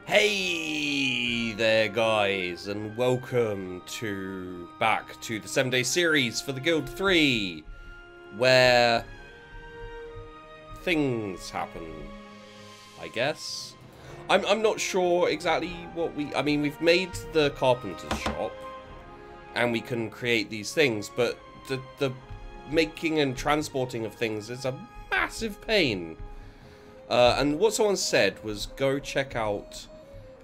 Hey there guys, and welcome back to the 7-day series for the Guild 3, where things happen, I guess. I'm not sure exactly what we've made the carpenter's shop, and we can create these things, but the making and transporting of things is a massive pain. And what someone said was go check out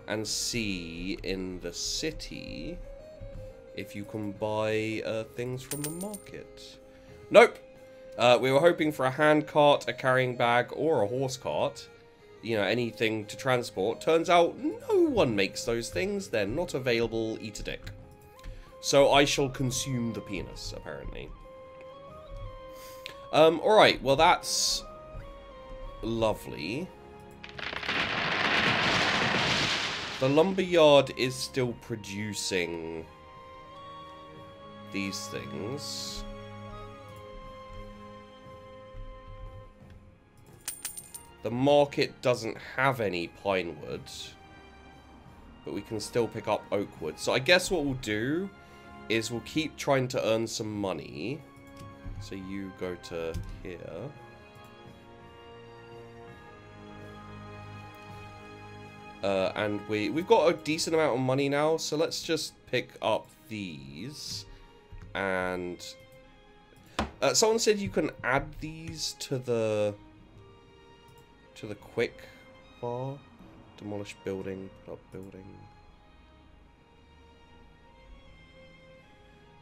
and see in the city if you can buy things from the market. Nope. We were hoping for a hand cart, a carrying bag, or a horse cart. You know, anything to transport. Turns out no one makes those things. They're not available. Eat a dick. So I shall consume the penis, apparently. Alright, well that's lovely. The lumberyard is still producing these things. The market doesn't have any pine wood, but we can still pick up oak wood. So I guess what we'll do is we'll keep trying to earn some money. So you go to here. And we've got a decent amount of money now, so let's just pick up these. And someone said you can add these to the quick bar. Demolish building, put up building.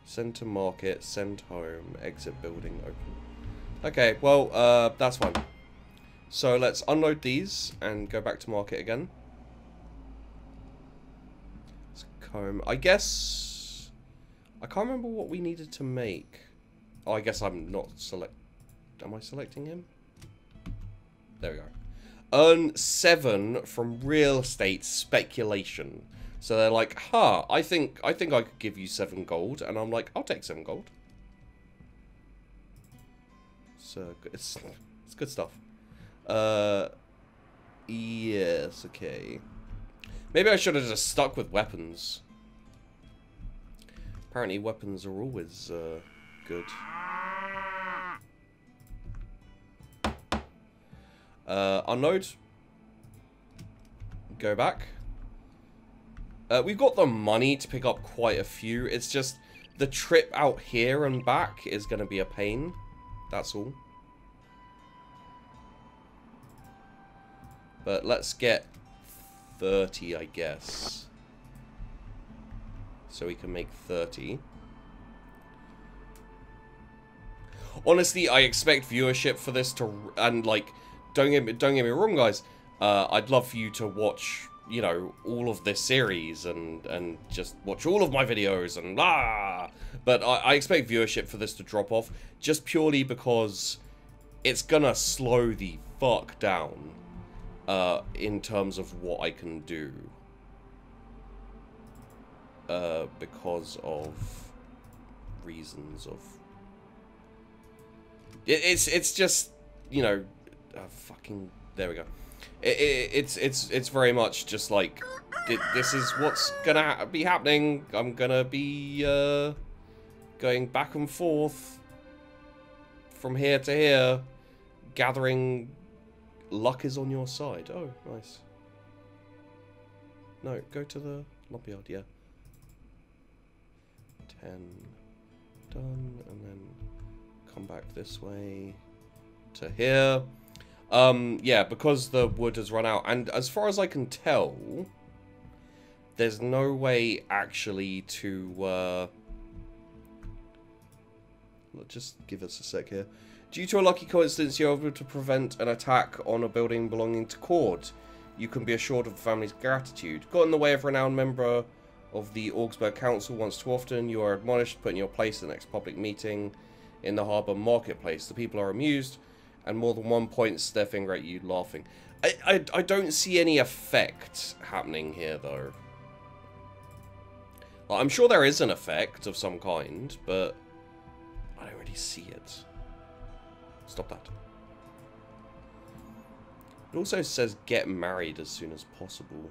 Send to market, send home, exit building, open. Okay, well, that's fine. So let's unload these and go back to market again. I guess I can't remember what we needed to make. Oh, I guess I'm not am I selecting him? There we go. Earn 7 from real estate speculation. So they're like, huh, I think I could give you 7 gold, and I'm like, I'll take 7 gold. So it's good stuff. Yes, okay. Maybe I should have just stuck with weapons. Apparently weapons are always good. Unload. Go back. We've got the money to pick up quite a few. It's just the trip out here and back is going to be a pain. That's all. But let's get 30, I guess. So we can make 30. Honestly, I expect viewership for this to... And, like, don't get me wrong, guys. I'd love for you to watch, you know, all of this series and just watch all of my videos and blah. But I expect viewership for this to drop off just purely because it's gonna slow the fuck down in terms of what I can do. Because of reasons of... It's just, you know, fucking... There we go. It's very much just like, this is what's gonna be happening. I'm gonna be going back and forth from here to here, gathering... Luck is on your side. Oh, nice. No, go to the lumberyard, yeah. 10 done, and then come back this way to here. Yeah, because the wood has run out, and as far as I can tell, there's no way actually to just give us a sec here. Due to a lucky coincidence, you're able to prevent an attack on a building belonging to Cord. You can be assured of the family's gratitude. Got in the way of a renowned member of the Augsburg Council once too often, you are admonished to put in your place at the next public meeting in the harbour marketplace. The people are amused, and more than one points their finger at you, laughing. I don't see any effect happening here, though. Well, I'm sure there is an effect of some kind, but I don't really see it. Stop that. It also says get married as soon as possible.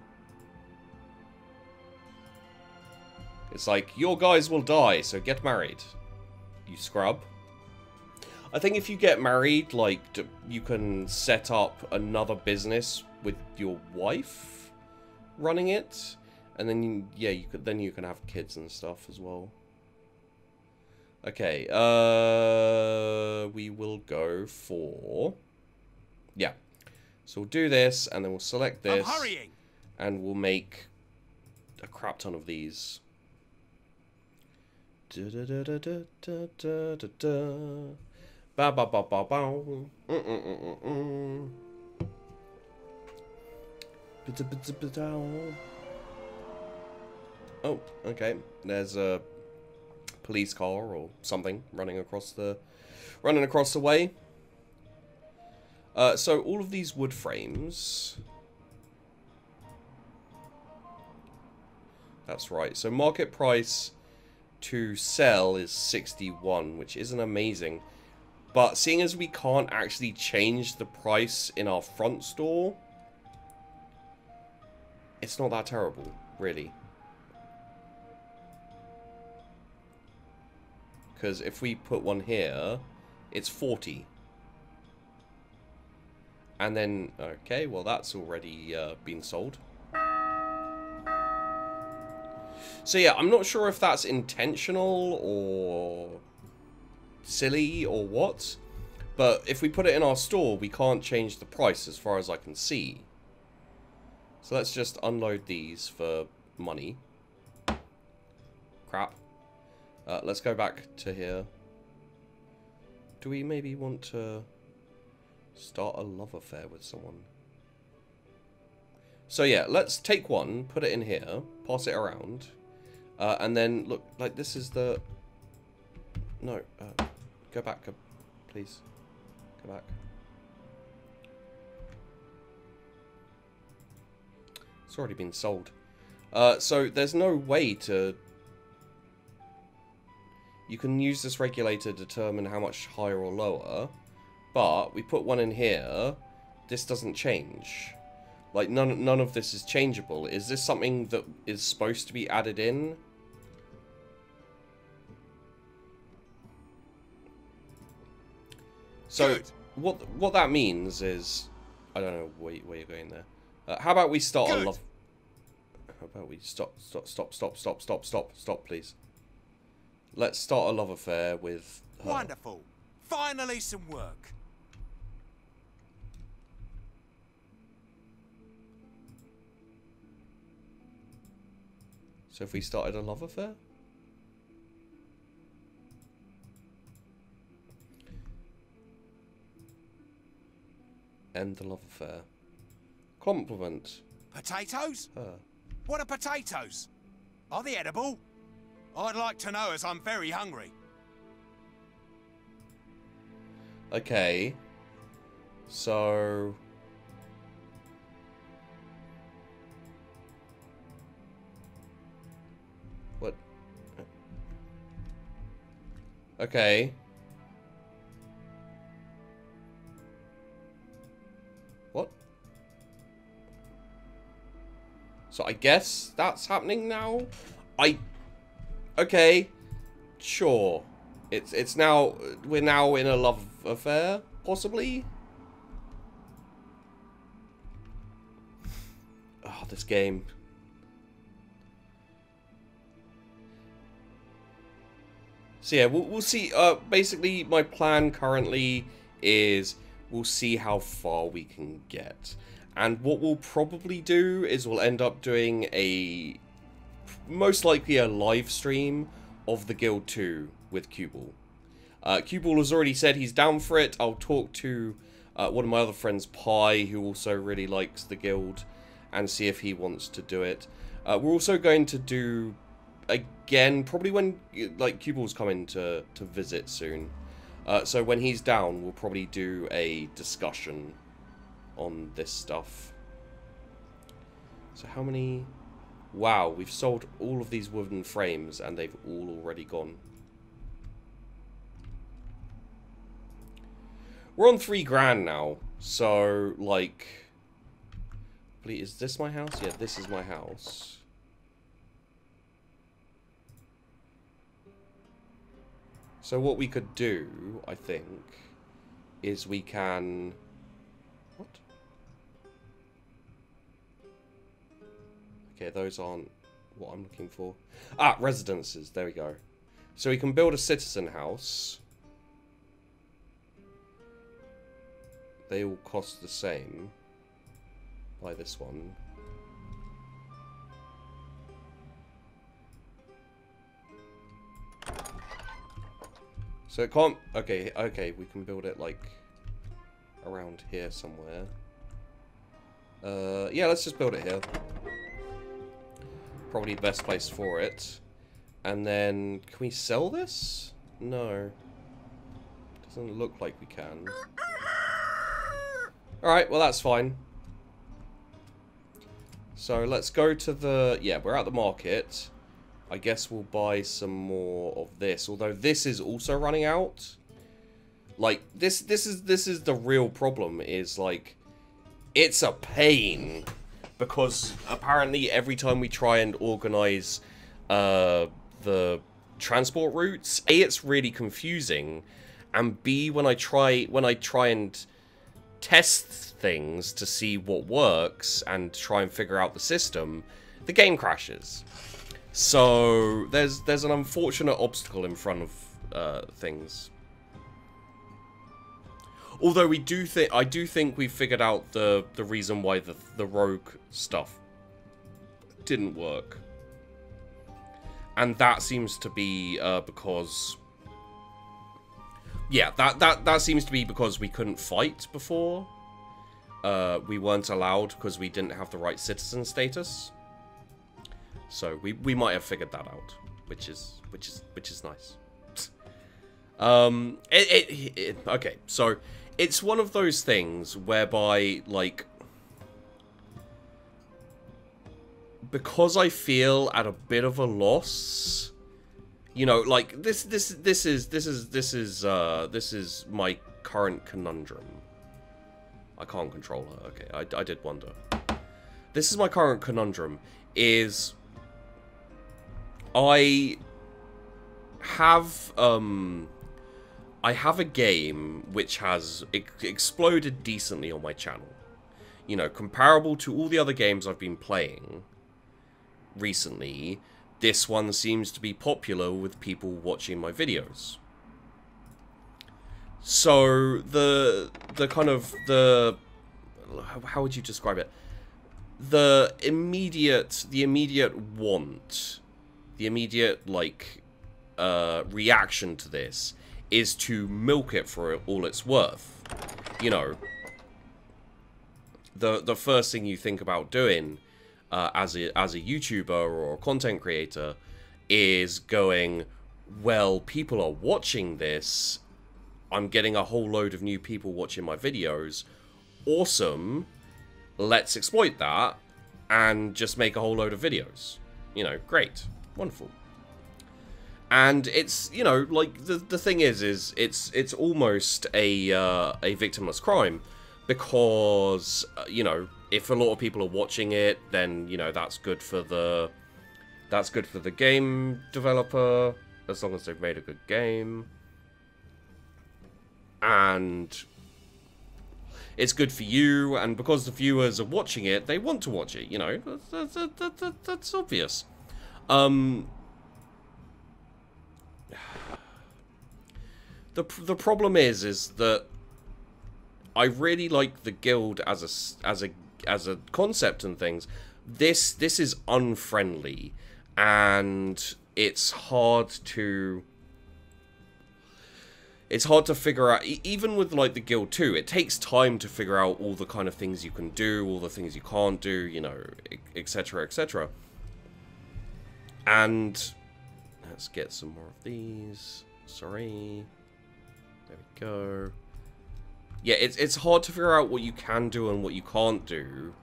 It's like, your guys will die, so get married. You scrub. I think if you get married, like, you can set up another business with your wife running it. And then, yeah, you can have kids and stuff as well. Okay, we will go for... Yeah. So we'll do this, and then we'll select this. I'm hurrying. And we'll make a crap ton of these. Ba ba ba ba ba. Oh, okay. There's a police car or something running across the way. So all of these wood frames. That's right. So market price to sell is 61, which isn't amazing. But seeing as we can't actually change the price in our front store, it's not that terrible, really. Because if we put one here, it's 40. And then, okay, well that's already been sold. So yeah, I'm not sure if that's intentional or silly or what. But if we put it in our store, we can't change the price as far as I can see. So let's just unload these for money. Crap. Let's go back to here. Do we maybe want to start a love affair with someone? So yeah, let's take one, put it in here, pass it around. And then, look, like this is the... No, go back, please. Go back. It's already been sold. So there's no way to... You can use this regulator to determine how much higher or lower. But we put one in here. This doesn't change. Like, none of this is changeable. Is this something that is supposed to be added in? So, what that means is... I don't know where you're going there. How about we start a love... How about we stop, please. Let's start a love affair with her. Wonderful. Finally some work. So if we started a love affair? End the love affair. Compliment. Potatoes? Her. What are potatoes? Are they edible? I'd like to know, as I'm very hungry. Okay. So... What? Okay. What? So I guess that's happening now? Okay. Sure. It's now... We're now in a love affair, possibly? Oh, this game. So yeah, we'll see. Basically, my plan currently is we'll see how far we can get. And what we'll probably do is we'll end up doing a... most likely a live stream of the Guild 2 with Q-Ball. Q-Ball has already said he's down for it. I'll talk to one of my other friends, Pi, who also really likes the Guild, and see if he wants to do it. We're also going to do, again, probably when like Q-Ball's coming to visit soon. So when he's down, we'll probably do a discussion on this stuff. So how many... Wow, we've sold all of these wooden frames and they've all already gone. We're on 3 grand now, so, like... Is this my house? Yeah, this is my house. So what we could do, I think, is we can... What? Okay, those aren't what I'm looking for. Ah, residences. There we go. So we can build a citizen house. They all cost the same. Buy this one. So it can't... Okay, we can build it, like, around here somewhere. Yeah, let's just build it here. Probably the best place for it. And then, can we sell this? No. Doesn't look like we can. Alright, well that's fine. So let's go to the... Yeah, we're at the market. I guess we'll buy some more of this. Although this is also running out. Like, this is the real problem, is like... It's a pain. Because apparently every time we try and organize the transport routes, A, it's really confusing, and B, when I try and test things to see what works and try and figure out the system, the game crashes. So there's an unfortunate obstacle in front of things. Although I do think we figured out the reason why the rogue stuff didn't work, and that seems to be because, yeah, that seems to be because we couldn't fight before. We weren't allowed because we didn't have the right citizen status. So we might have figured that out, which is nice. Okay, so. It's one of those things whereby, like, because I feel at a bit of a loss, you know, like this is my current conundrum. I can't control her. Okay, I did wonder. This is my current conundrum. Is I have a game which has exploded decently on my channel. You know, comparable to all the other games I've been playing recently, this one seems to be popular with people watching my videos. So, the kind of, how would you describe it? The immediate want, the immediate, like, reaction to this is to milk it for all it's worth. You know, the first thing you think about doing as a YouTuber or a content creator is going, well, people are watching this. I'm getting a whole load of new people watching my videos. Awesome. Let's exploit that and just make a whole load of videos. You know, great. Wonderful. And it's, you know, like, the thing is it's almost a victimless crime, because, you know, if a lot of people are watching it, then, you know, that's good for the game developer, as long as they've made a good game. And it's good for you, and because the viewers are watching it, they want to watch it, you know, that's obvious. The problem is that I really like the guild as a concept and things. This is unfriendly, and it's hard to figure out. Even with, like, the guild too, it takes time to figure out all the kind of things you can do, all the things you can't do, you know, etc, etc. And let's get some more of these. Sorry. There we go. Yeah, it's hard to figure out what you can do and what you can't do,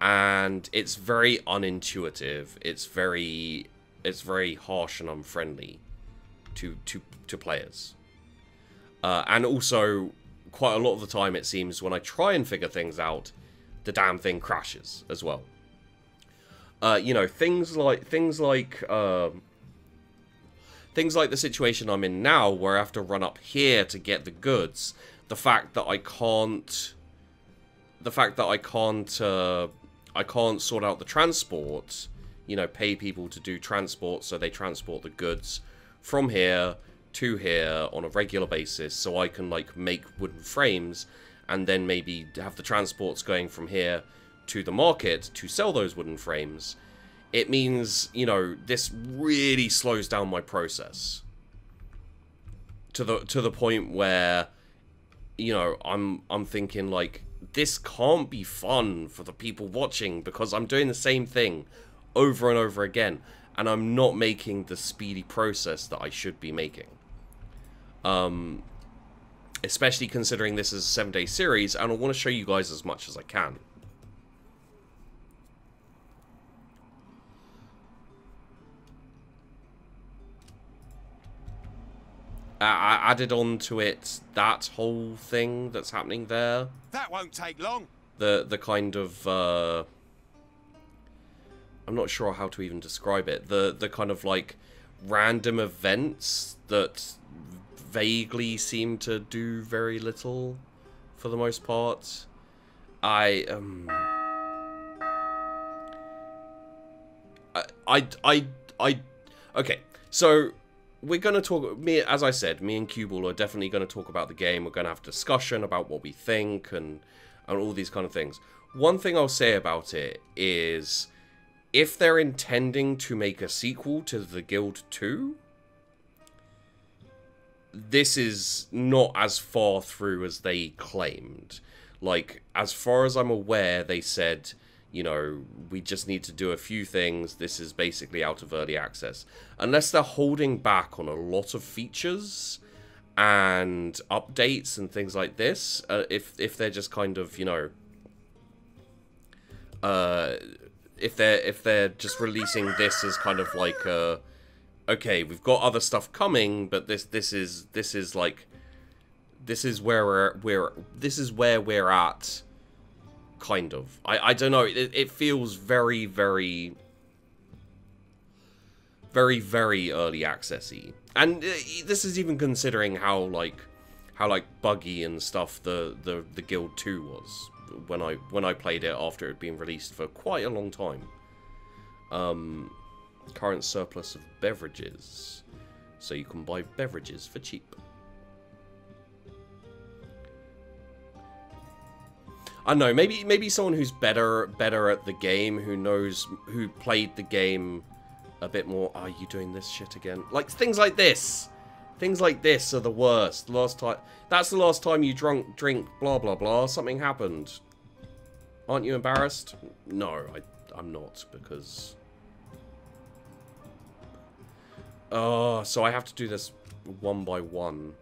and it's very unintuitive. It's very harsh and unfriendly to players. And also, quite a lot of the time, it seems, when I try and figure things out, the damn thing crashes as well. You know, things like things like the situation I'm in now, where I have to run up here to get the goods. The fact that I can't sort out the transport, you know, pay people to do transport so they transport the goods from here to here on a regular basis, so I can, like, make wooden frames and then maybe have the transports going from here to the market to sell those wooden frames. It means, you know, this really slows down my process to the point where, you know, I'm thinking, like, this can't be fun for the people watching because I'm doing the same thing over and over again, and I'm not making the speedy process that I should be making. Especially considering this is a 7-day series, and I want to show you guys as much as I can. I added on to it that whole thing that's happening there. That won't take long. The kind of I'm not sure how to even describe it. The kind of, like, random events that vaguely seem to do very little for the most part. Okay, so we're going to talk, as I said, me and Cuball are definitely going to talk about the game. We're going to have a discussion about what we think and all these kind of things. One thing I'll say about it is, if they're intending to make a sequel to The Guild 2, this is not as far through as they claimed. Like, as far as I'm aware, they said, you know, we just need to do a few things. This is basically out of early access. Unless they're holding back on a lot of features and updates and things like this. If they're just kind of, you know, if they're just releasing this as kind of like okay, we've got other stuff coming, but this is where we're at. Kind of. I don't know. It feels very, very, very, very early accessy, and this is even considering how buggy and stuff the Guild 2 was when I played it after it had been released for quite a long time. Current surplus of beverages, so you can buy beverages for cheap. I don't know, maybe someone who's better at the game, who played the game a bit more. Are you doing this shit again? Like, things like this. Things like this are the worst. That's the last time you drink blah blah blah. Something happened. Aren't you embarrassed? No, I'm not, because so I have to do this one by one.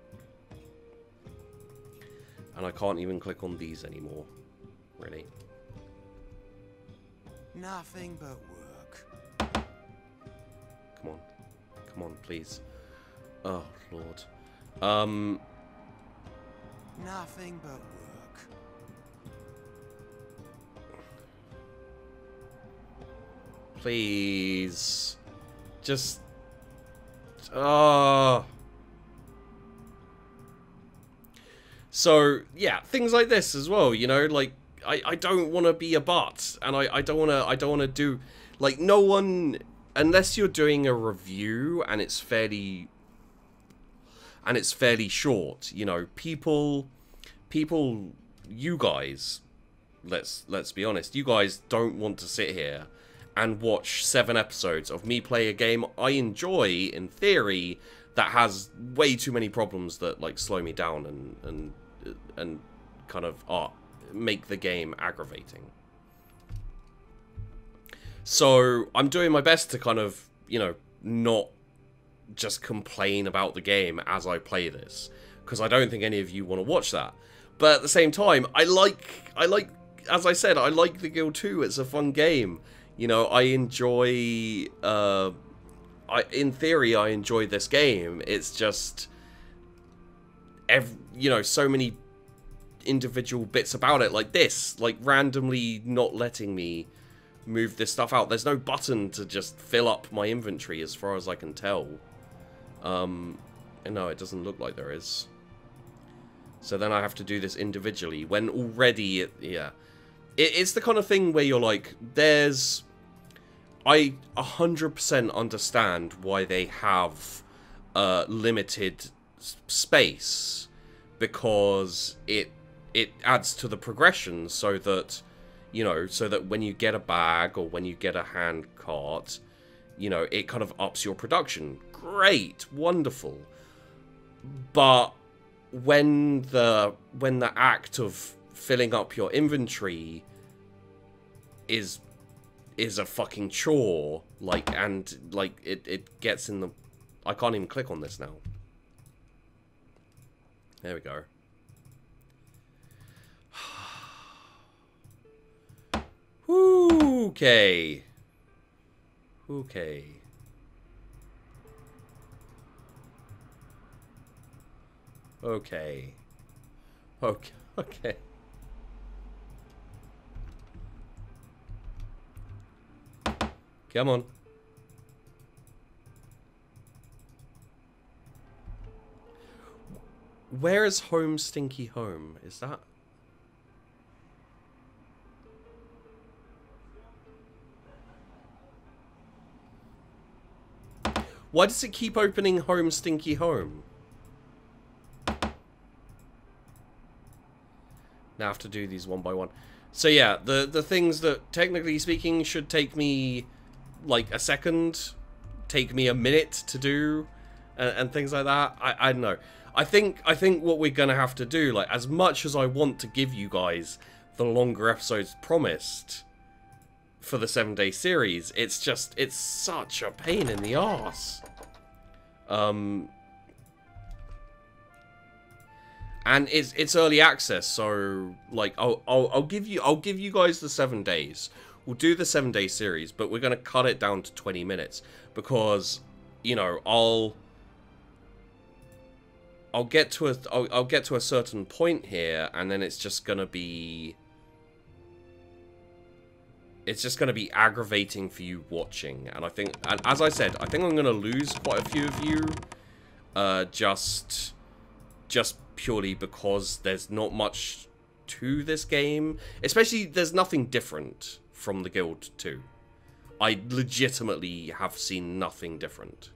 And I can't even click on these anymore. Really? Nothing but work. Come on. Come on, please. Oh, Lord. Nothing but work. Please. Just... So, yeah, things like this as well, you know, like, I don't want to be a butt, and I don't want to do, like, no one, unless you're doing a review and it's fairly short, you know, people, you guys, let's be honest, you guys don't want to sit here and watch 7 episodes of me play a game I enjoy, in theory, that has way too many problems that, like, slow me down and kind of make the game aggravating. So I'm doing my best to kind of, you know, not just complain about the game as I play this, because I don't think any of you want to watch that. But at the same time, I like, as I said, I like the Guild 2. It's a fun game. You know, I enjoy, in theory, I enjoy this game. It's just, you know, so many individual bits about it, like this, like randomly not letting me move this stuff out. There's no button to just fill up my inventory as far as I can tell. No, it doesn't look like there is. So then I have to do this individually, when already, it's the kind of thing where you're like, I 100% understand why they have limited space, because it adds to the progression, so that, you know, so that when you get a bag or when you get a hand cart, you know, it kind of ups your production. Great, wonderful. But when the act of filling up your inventory is a fucking chore, like, and like it gets in the, I can't even click on this now. There we go. Okay. Okay. Okay. Okay. Okay. Come on. Where is home, stinky home? Is that... Why does it keep opening home, stinky home? Now I have to do these one by one. So yeah, the things that, technically speaking, should take me like a second, take me a minute to do, and things like that. I don't know. I think what we're gonna have to do, like, as much as I want to give you guys the longer episodes promised for the 7-day series, it's such a pain in the arse. And it's early access, so like I'll give you guys the 7 days. We'll do the 7-day series, but we're gonna cut it down to 20 minutes because, you know, I'll get to a certain point here, and then it's just gonna be aggravating for you watching. And I think, and as I said, I think I'm gonna lose quite a few of you, just purely because there's not much to this game. Especially, there's nothing different from the Guild 2. I legitimately have seen nothing different.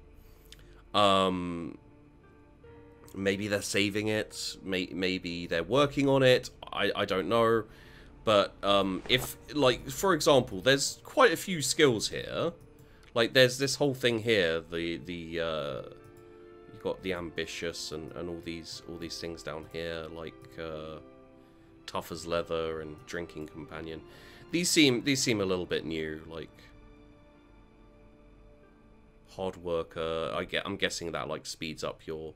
Maybe they're saving it. Maybe they're working on it. I don't know. But if, like, for example, there's quite a few skills here. Like, there's this whole thing here. You've got the ambitious and all these things down here, like tough as leather and drinking companion. These seem a little bit new, like hard worker. I'm guessing that like speeds up your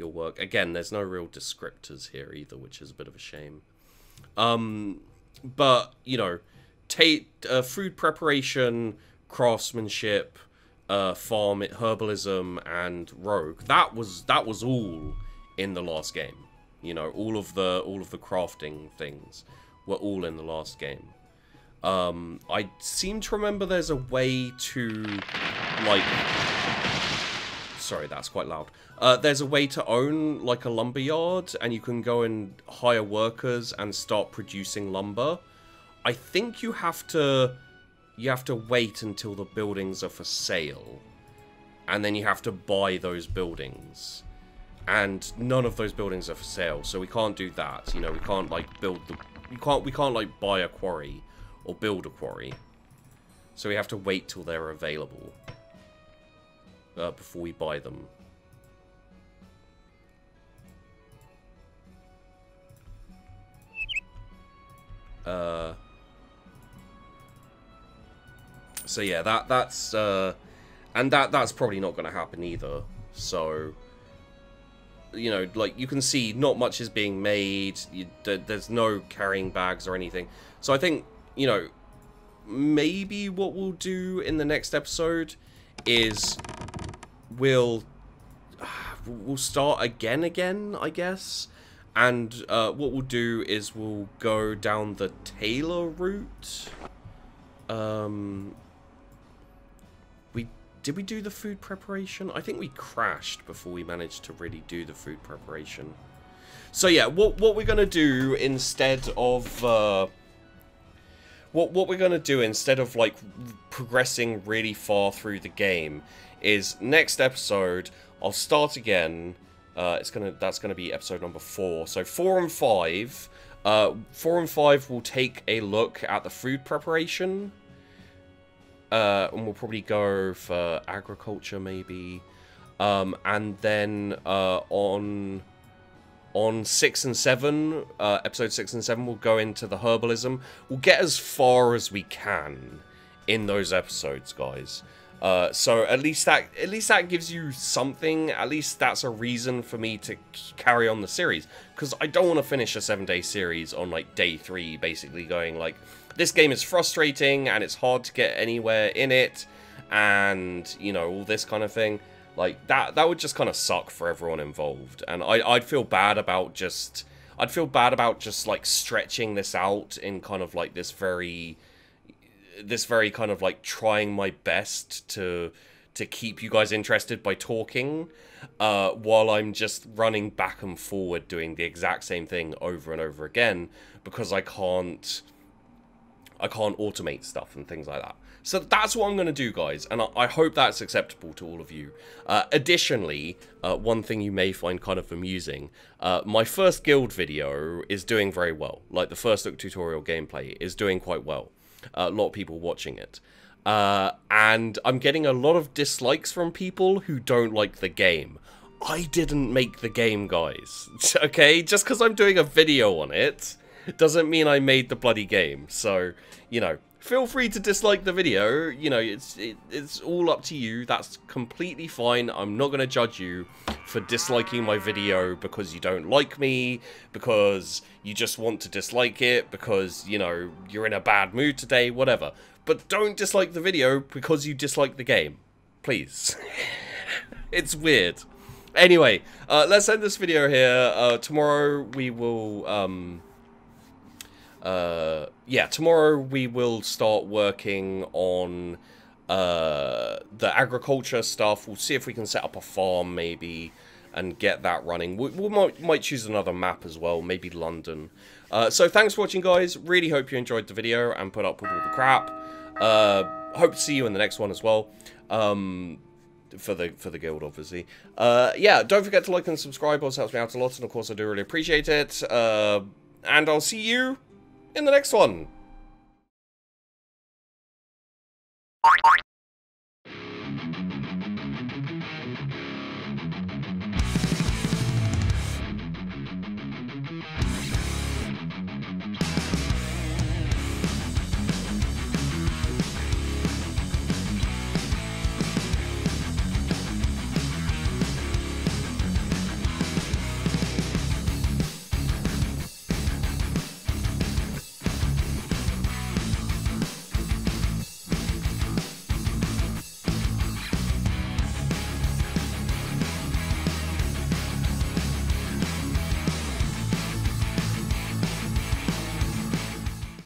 work. Again, there's no real descriptors here either, which is a bit of a shame. But you know, food preparation, craftsmanship, farm, herbalism, and rogue. That was all in the last game. You know, all of the crafting things were all in the last game. I seem to remember there's a way to, like, sorry, that's quite loud. There's a way to own like a lumber yard, and you can go and hire workers and start producing lumber. I think you have to wait until the buildings are for sale, and then you have to buy those buildings. And none of those buildings are for sale, so we can't do that. You know, we can't like we can't like buy a quarry or build a quarry. So we have to wait till they're available before we buy them. So yeah, that's probably not going to happen either. So, you know, like, you can see not much is being made. There's no carrying bags or anything. So I think, you know, maybe what we'll do in the next episode is we'll start again, I guess. And what we'll do is we'll go down the Taylor route. We Did we do the food preparation? I think we crashed before we managed to really do the food preparation. So yeah, what we're gonna do instead of what we're gonna do instead of like progressing really far through the game is next episode I'll start again. That's gonna be episode number 4. So 4 and 5. 4 and 5 will take a look at the food preparation. And we'll probably go for agriculture maybe. And then on 6 and 7, episode 6 and 7, we'll go into the herbalism. We'll get as far as we can in those episodes, guys. So at least that gives you something. At least that's a reason for me to carry on the series, because I don't want to finish a 7-day series on like day 3, basically going like, this game is frustrating and it's hard to get anywhere in it, and you know, all this kind of thing. Like that would just kind of suck for everyone involved, and I'd feel bad about just like stretching this out in kind of like this very kind of like trying my best to keep you guys interested by talking, while I'm just running back and forward doing the exact same thing over and over again, because I can't automate stuff and things like that. So that's what I'm going to do, guys, and I hope that's acceptable to all of you. Additionally, one thing you may find kind of amusing, my first guild video is doing very well. Like, the first look tutorial gameplay is doing quite well. A lot of people watching it. And I'm getting a lot of dislikes from people who don't like the game. I didn't make the game, guys. Okay? Just because I'm doing a video on it doesn't mean I made the bloody game. So, you know, feel free to dislike the video. You know, it's all up to you. That's completely fine. I'm not going to judge you for disliking my video because you don't like me, because you just want to dislike it, because, you know, you're in a bad mood today, whatever. But don't dislike the video because you dislike the game. Please. It's weird. Anyway, let's end this video here. Tomorrow we will... tomorrow we will start working on the agriculture stuff. We'll see if we can set up a farm maybe and get that running. We might choose another map as well, maybe London. So thanks for watching, guys. Really hope you enjoyed the video and put up with all the crap. Hope to see you in the next one as well. For the guild, obviously. Yeah, don't forget to like and subscribe. Also helps me out a lot, and of course I do really appreciate it. And I'll see you in the next one.